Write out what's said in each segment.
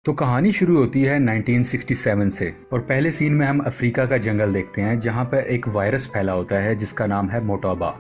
तो कहानी शुरू होती है 1967 से और पहले सीन में हम अफ्रीका का जंगल देखते हैं जहां पर एक वायरस फैला होता है जिसका नाम है मोटाबा।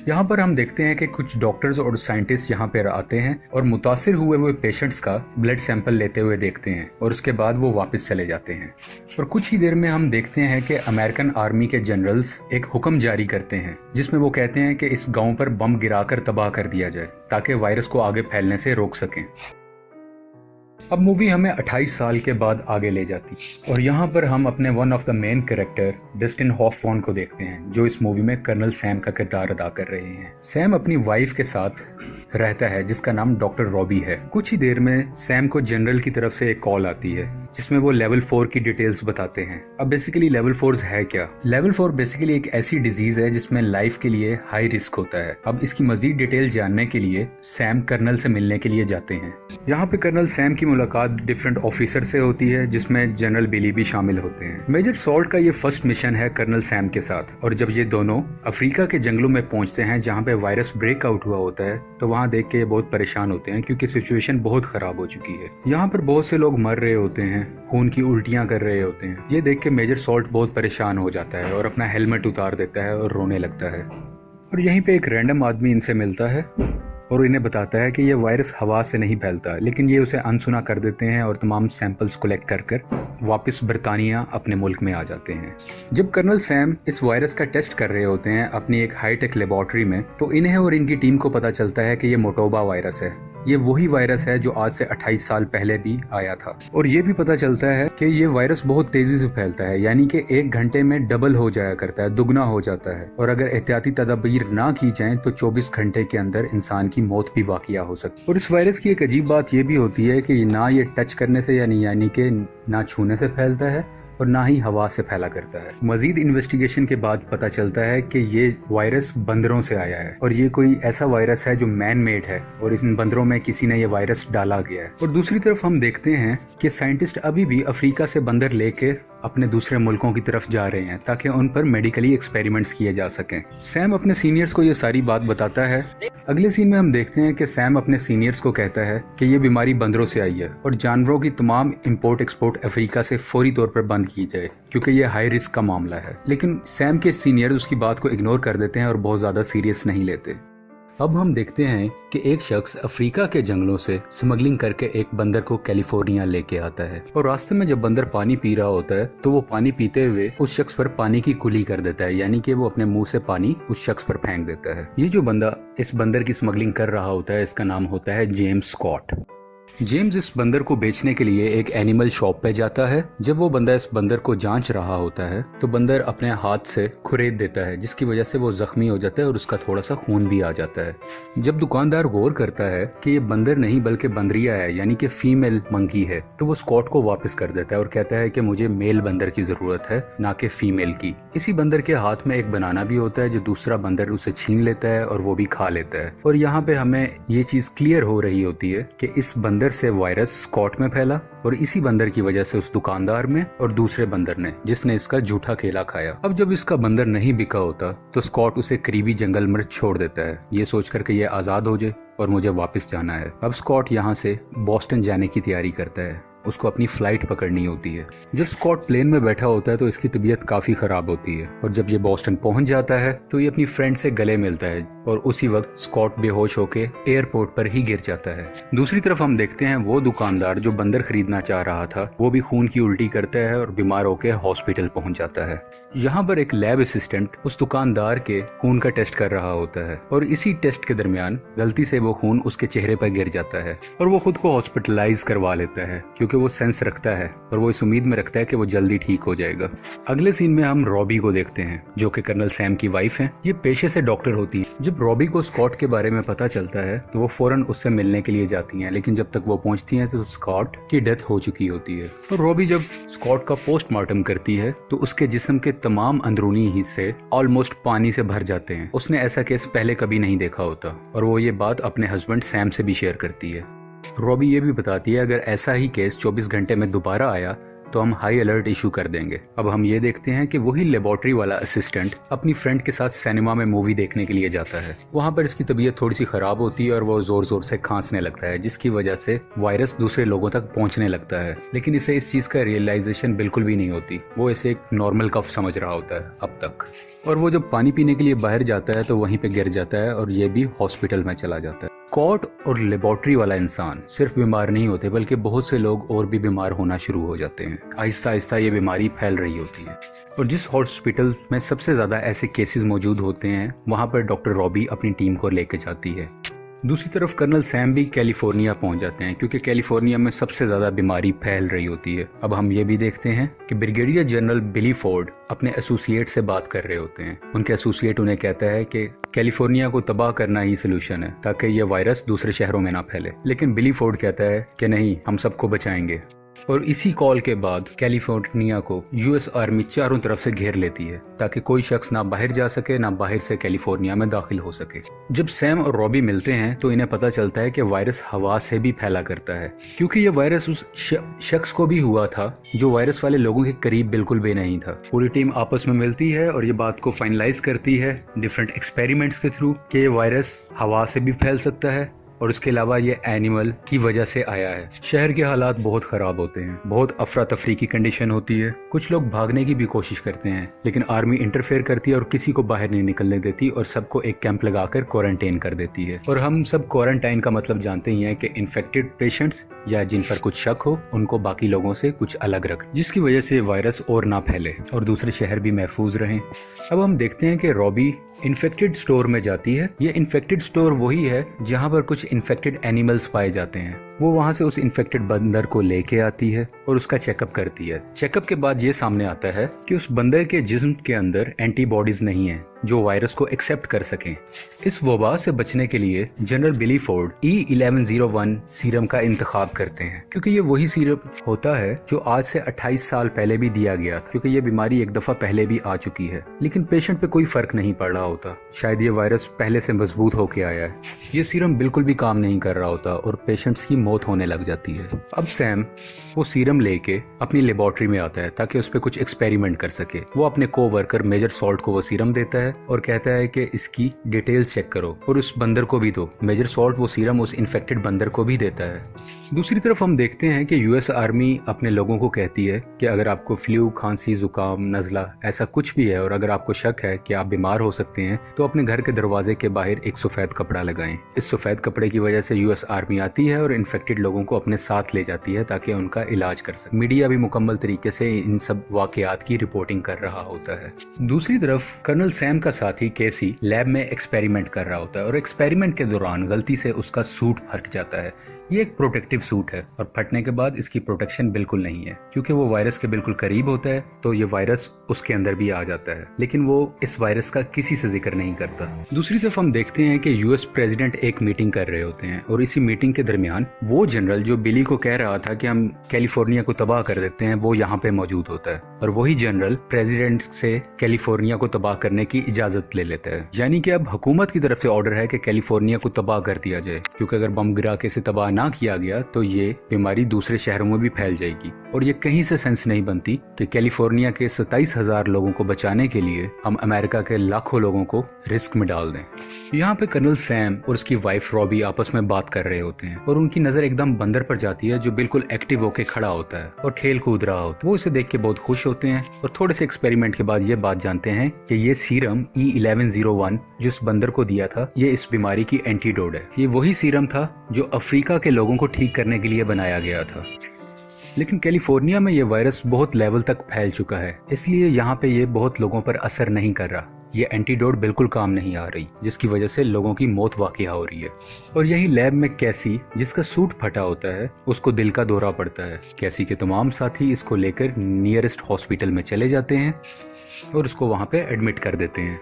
यहां पर हम देखते हैं कि कुछ डॉक्टर्स और साइंटिस्ट यहां पर आते हैं और मुतासिर हुए पेशेंट्स का ब्लड सैंपल लेते हुए देखते हैं और उसके बाद वो वापस चले जाते हैं। और कुछ ही देर में हम देखते हैं कि अमेरिकन आर्मी के जनरल्स एक हुक्म जारी करते हैं जिसमें वो कहते हैं कि इस गाँव पर बम गिराकर तबाह कर दिया जाए ताकि वायरस को आगे फैलने से रोक सकें। अब मूवी हमें 28 साल के बाद आगे ले जाती और यहाँ पर हम अपने one of the main character Dustin Hoffman को देखते हैं जो इस मूवी में कर्नल सैम का किरदार अदा कर रहे हैं। सैम अपनी वाइफ के साथ रहता है जिसका नाम डॉक्टर रॉबी है। कुछ ही देर में सैम को जनरल की तरफ से एक कॉल आती है जिसमें वो लेवल 4 की डिटेल्स बताते हैं। अब बेसिकली लेवल 4 है क्या? लेवल 4 बेसिकली एक ऐसी डिजीज है जिसमें लाइफ के लिए हाई रिस्क होता है। अब इसकी मजीद डिटेल जानने के लिए सैम कर्नल से मिलने के लिए जाते हैं। यहाँ पे कर्नल सैम की मुलाकात डिफरेंट ऑफिसर से होती है जिसमें जनरल बिली भी शामिल होते हैं। मेजर सॉल्ट का ये फर्स्ट मिशन है कर्नल सैम के साथ और जब ये दोनों अफ्रीका के जंगलों में पहुंचते हैं जहाँ पे वायरस ब्रेकआउट हुआ होता है तो वहाँ देख के ये बहुत परेशान होते हैं क्योंकि सिचुएशन बहुत खराब हो चुकी है। यहाँ पर बहुत से लोग मर रहे होते हैं, खून की उल्टियां कर रहे होते हैं। ये देख के मेजर सॉल्ट बहुत परेशान हो जाता है और अपना हेलमेट उतार देता है और रोने लगता है। और यहीं पे एक रैंडम आदमी इनसे मिलता है और इन्हें बताता है कि ये वायरस हवा से नहीं फैलता, लेकिन ये उसे अनसुना कर देते हैं और तमाम सैंपल्स कलेक्ट कर कर वापस बरतानिया अपने मुल्क में आ जाते हैं। जब कर्नल सैम इस वायरस का टेस्ट कर रहे होते हैं अपनी एक हाईटेक लेबोरेटरी में तो इन्हें और इनकी टीम को पता चलता है कि ये मोटोबा वायरस है। ये वही वायरस है जो आज से 28 साल पहले भी आया था। और ये भी पता चलता है कि ये वायरस बहुत तेजी से फैलता है, यानी कि 1 घंटे में डबल हो जाया करता है, दुगना हो जाता है। और अगर एहतियाती तदाबीर ना की जाए तो 24 घंटे के अंदर इंसान की मौत भी वाक़िया हो सकती है। और इस वायरस की एक अजीब बात ये भी होती है कि ना ये टच करने से यानी कि ना छूने से फैलता है और ना ही हवा से फैला करता है। मजीद इन्वेस्टिगेशन के बाद पता चलता है कि ये वायरस बंदरों से आया है और ये कोई ऐसा वायरस है जो मैन मेड है और इन बंदरों में किसी ने ये वायरस डाला गया है। और दूसरी तरफ हम देखते हैं कि साइंटिस्ट अभी भी अफ्रीका से बंदर लेकर अपने दूसरे मुल्कों की तरफ जा रहे हैं ताकि उन पर मेडिकली एक्सपेरिमेंट्स किए जा सकें। सैम अपने सीनियर्स को ये सारी बात बताता है। अगले सीन में हम देखते हैं कि सैम अपने सीनियर्स को कहता है कि ये बीमारी बंदरों से आई है और जानवरों की तमाम इंपोर्ट एक्सपोर्ट अफ्रीका से फौरी तौर पर बंद की जाए क्योंकि ये हाई रिस्क का मामला है। लेकिन सैम के सीनियर्स उसकी बात को इग्नोर कर देते हैं और बहुत ज्यादा सीरियस नहीं लेते। अब हम देखते हैं कि एक शख्स अफ्रीका के जंगलों से स्मगलिंग करके एक बंदर को कैलिफोर्निया लेके आता है और रास्ते में जब बंदर पानी पी रहा होता है तो वो पानी पीते हुए उस शख्स पर पानी की कुली कर देता है, यानी कि वो अपने मुंह से पानी उस शख्स पर फेंक देता है। ये जो बंदा इस बंदर की स्मगलिंग कर रहा होता है इसका नाम होता है जेम्स स्कॉट। जेम्स इस बंदर को बेचने के लिए एक एनिमल शॉप पे जाता है। जब वो बंदा इस बंदर को जांच रहा होता है तो बंदर अपने हाथ से खुरेद देता है जिसकी वजह से वो जख्मी हो जाता है और उसका थोड़ा सा खून भी आ जाता है। जब दुकानदार गौर करता है कि ये बंदर नहीं बल्कि बंदरिया है, यानी कि फीमेल मंकी है, तो वो स्कॉट को वापस कर देता है और कहता है कि मुझे मेल बंदर की जरूरत है ना कि फीमेल की। इसी बंदर के हाथ में एक बनाना भी होता है जो दूसरा बंदर उसे छीन लेता है और वो भी खा लेता है। और यहाँ पे हमें ये चीज क्लियर हो रही होती है कि इस बंदर से वायरस स्कॉट में फैला और इसी बंदर की वजह से उस दुकानदार में और दूसरे बंदर ने जिसने इसका झूठा केला खाया। अब जब इसका बंदर नहीं बिका होता तो स्कॉट उसे करीबी जंगल में छोड़ देता है ये सोचकर कि ये आजाद हो जाए और मुझे वापस जाना है। अब स्कॉट यहाँ से बॉस्टन जाने की तैयारी करता है, उसको अपनी फ्लाइट पकड़नी होती है। जब स्कॉट प्लेन में बैठा होता है तो इसकी तबीयत काफी खराब होती है और जब ये बॉस्टन पहुंच जाता है तो ये अपनी फ्रेंड से गले मिलता है और उसी वक्त स्कॉट बेहोश होके एयरपोर्ट पर ही गिर जाता है। दूसरी तरफ हम देखते हैं वो दुकानदार जो बंदर खरीदना चाह रहा था वो भी खून की उल्टी करता है और बीमार होकर हॉस्पिटल पहुंच जाता है। यहाँ पर एक लैब असिस्टेंट उस दुकानदार के खून का टेस्ट कर रहा होता है और इसी टेस्ट के दरमियान गलती से वो खून उसके चेहरे पर गिर जाता है और वो खुद को हॉस्पिटलाइज करवा लेता है क्योंकि वो सेंस रखता है और वो इस उम्मीद में रखता है कि वो जल्दी ठीक हो जाएगा। अगले सीन में हम रॉबी को देखते हैं जो कि कर्नल सैम की वाइफ है। ये पेशे से डॉक्टर होती है। जब रॉबी को स्कॉट के बारे में पता चलता है तो वो फौरन उससे मिलने के लिए जाती हैं, लेकिन जब तक वो पहुंचती हैं तो स्कॉट की डेथ हो चुकी होती है। और रॉबी जब स्कॉट का पोस्टमार्टम करती है तो उसके जिस्म के तमाम अंदरूनी हिस्से ऑलमोस्ट पानी से भर जाते हैं। उसने ऐसा केस पहले कभी नहीं देखा होता और वो ये बात अपने हस्बैंड सैम से भी शेयर करती है। रॉबी ये भी बताती है अगर ऐसा ही केस 24 घंटे में दोबारा आया तो हम हाई अलर्ट इशू कर देंगे। अब हम ये देखते हैं कि वही लेबोरेटरी वाला असिस्टेंट अपनी फ्रेंड के साथ सिनेमा में मूवी देखने के लिए जाता है। वहाँ पर इसकी तबीयत थोड़ी सी खराब होती है और वो जोर जोर से खांसने लगता है, जिसकी वजह से वायरस दूसरे लोगों तक पहुँचने लगता है। लेकिन इसे इस चीज़ का रियलाइजेशन बिल्कुल भी नहीं होती। वो इसे एक नॉर्मल कफ समझ रहा होता है अब तक। और वो जब पानी पीने के लिए बाहर जाता है तो वहीं पे गिर जाता है और ये भी हॉस्पिटल में चला जाता है। कॉट और लेबोरेटरी वाला इंसान सिर्फ बीमार नहीं होते, बल्कि बहुत से लोग और भी बीमार होना शुरू हो जाते हैं। आहिस्ता आहिस्ता ये बीमारी फैल रही होती है और जिस हॉस्पिटल में सबसे ज़्यादा ऐसे केसेस मौजूद होते हैं वहाँ पर डॉक्टर रॉबी अपनी टीम को लेकर जाती है। दूसरी तरफ कर्नल सैम भी कैलिफोर्निया पहुंच जाते हैं, क्योंकि कैलिफोर्निया में सबसे ज़्यादा बीमारी फैल रही होती है। अब हम ये भी देखते हैं कि ब्रिगेडियर जनरल बिली फोर्ड अपने एसोसिएट से बात कर रहे होते हैं। उनके एसोसिएट उन्हें कहता है कि कैलिफोर्निया को तबाह करना ही सोल्यूशन है ताकि ये वायरस दूसरे शहरों में ना फैले। लेकिन बिली फोर्ड कहता है कि नहीं, हम सबको बचाएंगे। और इसी कॉल के बाद कैलिफोर्निया को यूएस आर्मी चारों तरफ से घेर लेती है ताकि कोई शख्स ना बाहर जा सके, ना बाहर से कैलिफोर्निया में दाखिल हो सके। जब सैम और रॉबी मिलते हैं तो इन्हें पता चलता है कि वायरस हवा से भी फैला करता है, क्योंकि ये वायरस उस शख्स को भी हुआ था जो वायरस वाले लोगों के करीब बिल्कुल भी नहीं था। पूरी टीम आपस में मिलती है और ये बात को फाइनलाइज करती है डिफरेंट एक्सपेरिमेंट्स के थ्रू कि ये वायरस हवा से भी फैल सकता है और इसके अलावा ये एनिमल की वजह से आया है। शहर के हालात बहुत खराब होते हैं, बहुत अफरा तफरी की कंडीशन होती है। कुछ लोग भागने की भी कोशिश करते हैं, लेकिन आर्मी इंटरफेयर करती है और किसी को बाहर नहीं निकलने देती और सबको एक कैंप लगाकर क्वारंटाइन कर देती है। और हम सब क्वारंटाइन का मतलब जानते ही हैं कि इन्फेक्टेड पेशेंट्स या जिन पर कुछ शक हो उनको बाकी लोगों से कुछ अलग रख, जिसकी वजह से वायरस और ना फैले और दूसरे शहर भी महफूज रहें। अब हम देखते हैं कि रॉबी इन्फेक्टेड स्टोर में जाती है। ये इन्फेक्टेड स्टोर वही है जहाँ पर कुछ इन्फेक्टेड एनिमल्स पाए जाते हैं। वो वहाँ से उस इन्फेक्टेड बंदर को लेके आती है और उसका चेकअप करती है। चेकअप के बाद ये सामने आता है कि उस बंदर के जिस्म के अंदर एंटीबॉडीज नहीं है जो वायरस को एक्सेप्ट कर सकें। इस वबा से बचने के लिए जनरल बिली फोर्ड E1101 सीरम का इंतखाब करते हैं, क्योंकि ये वही सीरम होता है जो आज से 28 साल पहले भी दिया गया था, क्योंकि ये बीमारी एक दफा पहले भी आ चुकी है। लेकिन पेशेंट पे कोई फर्क नहीं पड़ रहा होता, शायद ये वायरस पहले से मजबूत होके आया है। ये सीरम बिल्कुल भी काम नहीं कर रहा होता और पेशेंट्स की मौत होने लग जाती है। अब सैम वो सीरम लेके अपनी लेबोरेटरी में आता है ताकि उस पर कुछ एक्सपेरिमेंट कर सके। वो अपने कोवर्कर मेजर सॉल्ट को वो सीरम देता है और कहता है कि इसकी डिटेल्स चेक करो और उस बंदर को भी दो। मेजर सॉल्ट वो सीरम उस इन्फेक्टेड बंदर को भी देता है। दूसरी तरफ हम देखते हैं कि यूएस आर्मी अपने लोगों को कहती है कि अगर आपको फ्लू, खांसी, जुकाम, नज़ला ऐसा कुछ भी है और अगर आपको शक है कि आप बीमार हो सकते हैं तो अपने घर के दरवाजे के बाहर एक सफ़ेद कपड़ा लगाएं। इस सफ़ेद कपड़े की वजह से यूएस आर्मी आती है और इन्फेक्टेड लोगों को अपने साथ ले जाती है ताकि उनका इलाज कर सके। मीडिया भी मुकम्मल तरीके से इन सब वाकयात की रिपोर्टिंग कर रहा होता है। दूसरी तरफ कर्नल सैम का साथी केसी लैब में एक्सपेरिमेंट कर रहा होता है और एक्सपेरिमेंट के दौरान गलती से उसका सूट फट जाता है। ये एक प्रोटेक्टिव सूट है और फटने के बाद इसकी प्रोटेक्शन बिल्कुल नहीं है, क्योंकि वो वायरस के बिल्कुल करीब होता है तो ये वायरस उसके अंदर भी आ जाता है, लेकिन वो इस वायरस का किसी से जिक्र नहीं करता। दूसरी तरफ हम देखते हैं कि यूएस प्रेसिडेंट एक मीटिंग कर रहे होते हैं और इसी मीटिंग के दरमियान वो जनरल जो बिली को कह रहा था कि हम कैलिफोर्निया को तबाह कर देते हैं वो यहाँ पे मौजूद होता है और वही जनरल प्रेसिडेंट से कैलिफोर्निया को तबाह करने की इजाजत ले लेता है। यानी कि अब हुकूमत की तरफ से ऑर्डर है कि कैलिफोर्निया को तबाह कर दिया जाए, क्योंकि अगर बम गिरा के इसे तबाह ना किया गया तो ये बीमारी दूसरे शहरों में भी फैल जाएगी। और ये कहीं से सेंस नहीं बनती कि कैलिफोर्निया के 27,000 लोगों को बचाने के लिए हम अमेरिका के लाखों लोगों को रिस्क में डाल दें। यहाँ पे कर्नल सैम और उसकी वाइफ रॉबी आपस में बात कर रहे होते हैं और उनकी नजर एकदम बंदर पर जाती है जो बिल्कुल एक्टिव होके खड़ा होता है और खेल कूद रहा होता है। वो इसे देख के बहुत खुश होते हैं और थोड़े से एक्सपेरिमेंट के बाद ये बात जानते हैं कि ये सीरम E1101 जो इस बंदर को दिया था ये इस बीमारी की एंटीडोट है। ये वही सीरम था जो अफ्रीका के लोगों को ठीक करने के लिए बनाया गया था। लेकिन कैलिफोर्निया में ये वायरस बहुत लेवल तक फैल चुका है, इसलिए यहाँ पे ये बहुत लोगों पर असर नहीं कर रहा। ये एंटीडोट बिल्कुल काम नहीं आ रही, जिसकी वजह से लोगों की मौत वाक़या हो रही है। और यही लैब में कैसी, जिसका सूट फटा होता है, उसको दिल का दौरा पड़ता है। कैसी के तमाम साथी इसको लेकर नियरेस्ट हॉस्पिटल में चले जाते हैं और उसको वहाँ पे एडमिट कर देते हैं।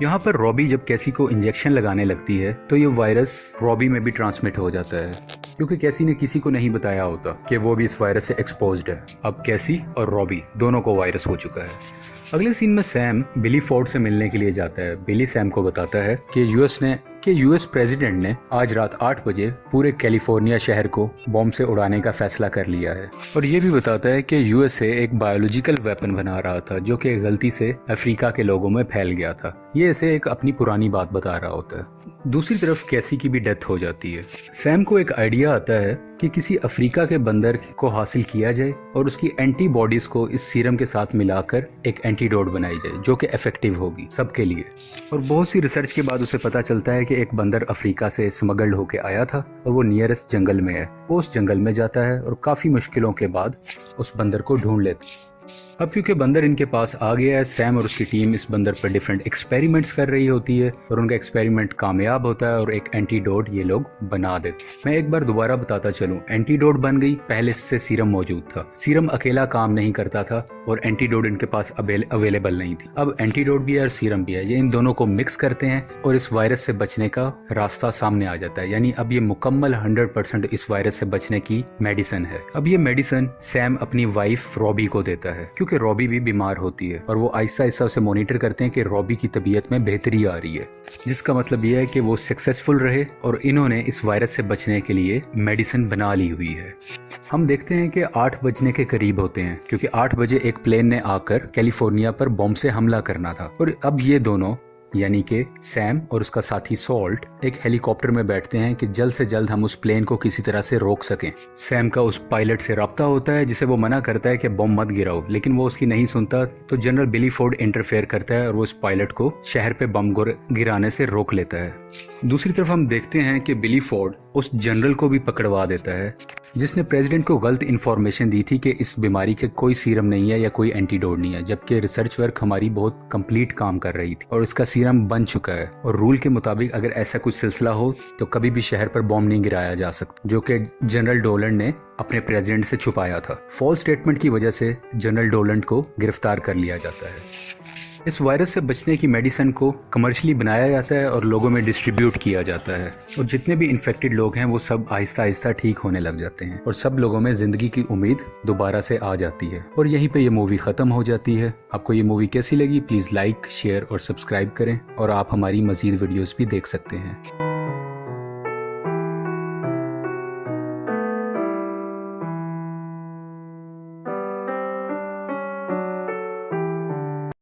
यहाँ पर रॉबी जब कैसी को इंजेक्शन लगाने लगती है तो ये वायरस रॉबी में भी ट्रांसमिट हो जाता है, क्योंकि कैसी ने किसी को नहीं बताया होता कि वो भी इस वायरस से एक्सपोज्ड है। अब कैसी और रॉबी दोनों को वायरस हो चुका है। अगले सीन में सैम बिली फोर्ड से मिलने के लिए जाता है। बिली सैम को बताता है कि यूएस ने कि यूएस प्रेसिडेंट ने आज रात 8 बजे पूरे कैलिफोर्निया शहर को बॉम्ब से उड़ाने का फैसला कर लिया है। और ये भी बताता है कि यूएसए एक बायोलॉजिकल वेपन बना रहा था जो कि गलती से अफ्रीका के लोगों में फैल गया था। ये इसे एक अपनी पुरानी बात बता रहा होता है। दूसरी तरफ कैसी की भी डेथ हो जाती है। सैम को एक आइडिया आता है कि किसी अफ्रीका के बंदर को हासिल किया जाए और उसकी एंटीबॉडीज को इस सीरम के साथ मिलाकर एक एंटीडोट बनाई जाए जो कि इफेक्टिव होगी सबके लिए। और बहुत सी रिसर्च के बाद उसे पता चलता है कि एक बंदर अफ्रीका से स्मगल्ड होके आया था और वो नियरेस्ट जंगल में है। वो उस जंगल में जाता है और काफी मुश्किलों के बाद उस बंदर को ढूंढ लेती है। अब क्योंकि बंदर इनके पास आ गया है, सैम और उसकी टीम इस बंदर पर डिफरेंट एक्सपेरिमेंट्स कर रही होती है और उनका एक्सपेरिमेंट कामयाब होता है और एक एंटीडोट ये लोग बना देते हैं। मैं एक बार दोबारा बताता चलूं, एंटीडोट बन गई, पहले से सीरम मौजूद था। सीरम अकेला काम नहीं करता था और एंटीडोट इनके पास अवेलेबल नहीं थी। अब एंटीडोट भी है और सीरम भी है, ये इन दोनों को मिक्स करते हैं और इस वायरस से बचने का रास्ता सामने आ जाता है। यानी अब ये मुकम्मल 100% इस वायरस से बचने की मेडिसिन है। अब ये मेडिसिन सैम अपनी वाइफ रॉबी को देता है क्योंकि रॉबी भी बीमार होती है और वो आहिस्ता आहिस्ता उसे मॉनिटर करते हैं कि रॉबी की तबीयत में बेहतरी आ रही है, जिसका मतलब ये है कि वो सक्सेसफुल रहे और इन्होंने इस वायरस से बचने के लिए मेडिसिन बना ली हुई है। हम देखते हैं कि 8 बजने के करीब होते हैं क्योंकि 8 बजे एक प्लेन ने आकर कैलिफोर्निया पर बॉम्ब से हमला करना था और अब ये दोनों यानी कि सैम और उसका साथी सॉल्ट एक हेलीकॉप्टर में बैठते हैं कि जल्द से जल्द हम उस प्लेन को किसी तरह से रोक सकें। सैम का उस पायलट से राब्ता होता है जिसे वो मना करता है कि बॉम्ब मत गिराओ, लेकिन वो उसकी नहीं सुनता तो जनरल बिली फोर्ड इंटरफेयर करता है और वो उस पायलट को शहर पे बम गिराने से रोक लेता है। दूसरी तरफ हम देखते हैं कि बिली फोर्ड उस जनरल को भी पकड़वा देता है जिसने प्रेसिडेंट को गलत इन्फॉर्मेशन दी थी कि इस बीमारी के कोई सीरम नहीं है या कोई एंटीडोट नहीं है, जबकि रिसर्च वर्क हमारी बहुत कंप्लीट काम कर रही थी और इसका सीरम बन चुका है। और रूल के मुताबिक अगर ऐसा कुछ सिलसिला हो तो कभी भी शहर पर बॉम्ब नहीं गिराया जा सकता, जो कि जनरल डोलंड ने अपने प्रेसिडेंट से छुपाया था। फॉल्स स्टेटमेंट की वजह से जनरल डोलंड को गिरफ्तार कर लिया जाता है। इस वायरस से बचने की मेडिसिन को कमर्शियली बनाया जाता है और लोगों में डिस्ट्रीब्यूट किया जाता है और जितने भी इन्फेक्टेड लोग हैं वो सब आहिस्ता आहिस्ता ठीक होने लग जाते हैं और सब लोगों में जिंदगी की उम्मीद दोबारा से आ जाती है। और यहीं पे ये मूवी खत्म हो जाती है। आपको ये मूवी कैसी लगी प्लीज लाइक, शेयर और सब्सक्राइब करें और आप हमारी मजीद वीडियोस भी देख सकते हैं।